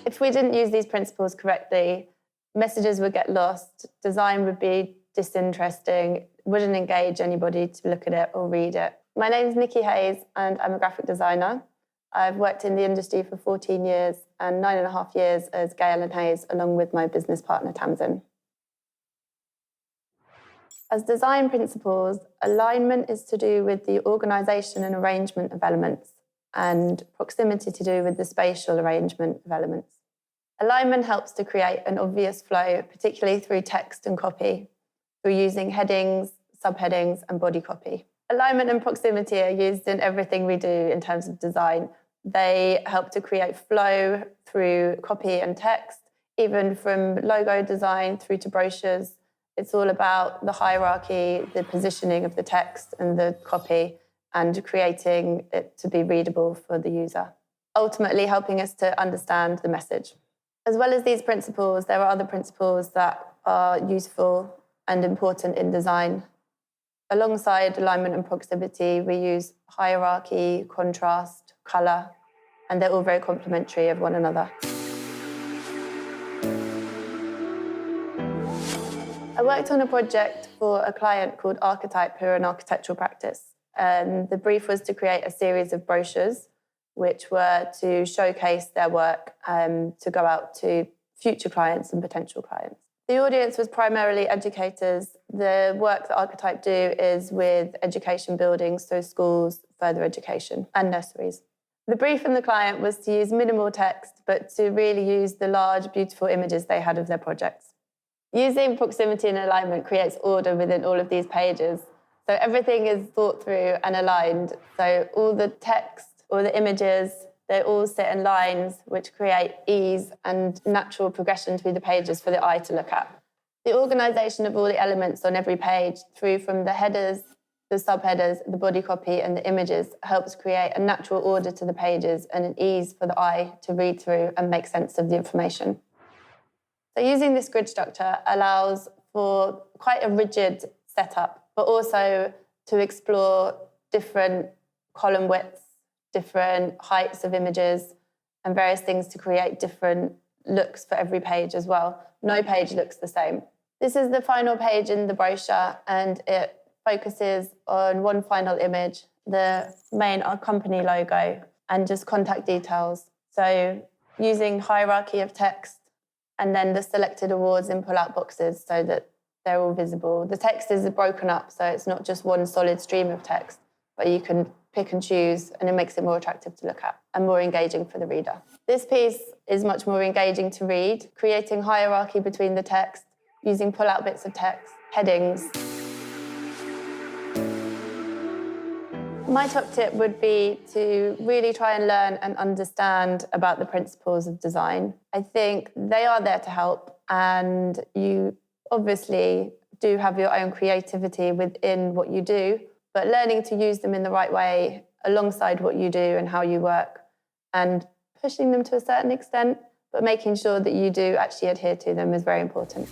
If we didn't use these principles correctly, messages would get lost, design would be disinteresting, wouldn't engage anybody to look at it or read it. My name's Nikki Hayes and I'm a graphic designer. I've worked in the industry for 14 years and 9.5 years as Gale and Hayes, along with my business partner Tamsin. As design principles, alignment is to do with the organisation and arrangement of elements, and proximity to do with the spatial arrangement of elements. Alignment helps to create an obvious flow, particularly through text and copy, through using headings, subheadings, and body copy. Alignment and proximity are used in everything we do in terms of design. They help to create flow through copy and text, even from logo design through to brochures. It's all about the hierarchy, the positioning of the text and the copy, and creating it to be readable for the user, ultimately helping us to understand the message. As well as these principles, there are other principles that are useful and important in design. Alongside alignment and proximity, we use hierarchy, contrast, colour, and they're all very complementary of one another. I worked on a project for a client called Archetype, who are an architectural practice. And the brief was to create a series of brochures which were to showcase their work to go out to future clients and potential clients. The audience was primarily educators. The work that Archetype do is with education buildings, so schools, further education, and nurseries. The brief from the client was to use minimal text, but to really use the large, beautiful images they had of their projects. Using proximity and alignment creates order within all of these pages. So everything is thought through and aligned. So all the text, all the images, they all sit in lines which create ease and natural progression through the pages for the eye to look at. The organisation of all the elements on every page, through from the headers, the subheaders, the body copy and the images, helps create a natural order to the pages and an ease for the eye to read through and make sense of the information. So using this grid structure allows for quite a rigid setup, but also to explore different column widths, different heights of images, and various things to create different looks for every page as well. No page looks the same. This is the final page in the brochure, and it focuses on one final image, the main company logo, and just contact details. So using hierarchy of text, and then the selected awards in pull-out boxes so that they're all visible. The text is broken up, so it's not just one solid stream of text, but you can pick and choose, and it makes it more attractive to look at and more engaging for the reader. This piece is much more engaging to read, creating hierarchy between the text, using pull-out bits of text, headings. My top tip would be to really try and learn and understand about the principles of design. I think they are there to help, and you obviously do have your own creativity within what you do, but learning to use them in the right way alongside what you do and how you work, and pushing them to a certain extent, but making sure that you do actually adhere to them is very important.